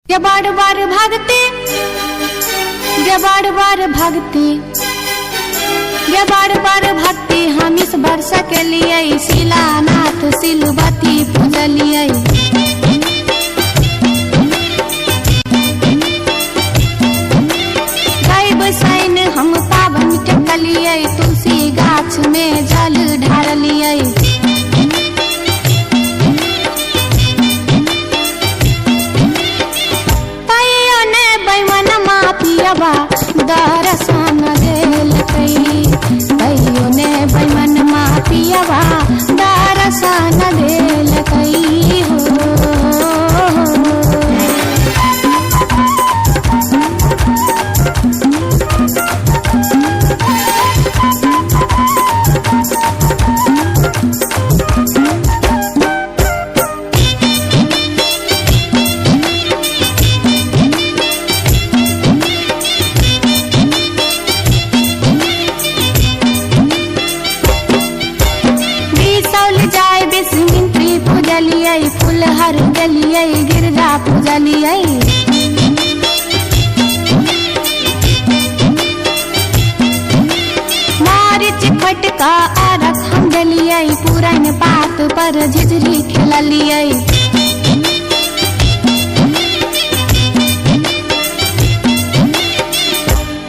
ये बार बार भागते, ये बार बार भागते, ये बार बार भागते हम इस वर्ष के लिए शिलानाथ सिलवती पूजलिए। बसाइन हम पावन टेकलिए, तुलसी गाछ में जल ढारलिए। तैयो ने बैमन मापियबा दर्शन देलकै, तैयो ने बैमन मापियबा दर्शन देलकै हो। फुलहर गलिए गिरजा पूजलिए। मारिच फटका आरख हम गलिए, पुरन पात पर झिझरी खेललिए।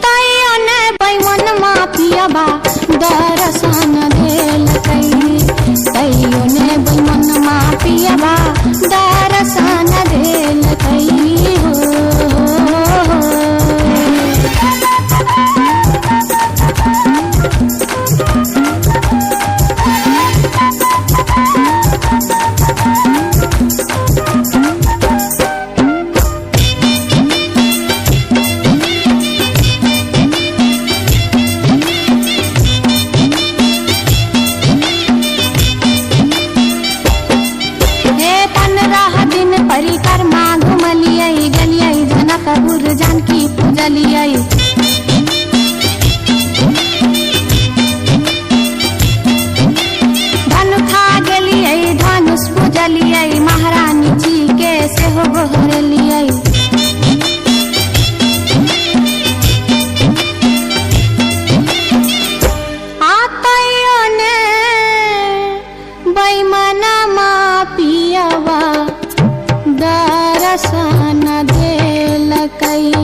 तैयो ने बैमन मापियबा दर्शन देलकै, तैयो ने बैमन मापियबा दर्शन देलकै हो। परिक्रमा घुमलिए, गलिए जनकपुर जानकी पूजलिए। धनुखा गेलिए धनुष पूजलिए, महारानी जी के सेहो गोहरलिए। तैयो ने बैमन मापियबा दर्शन देलकै।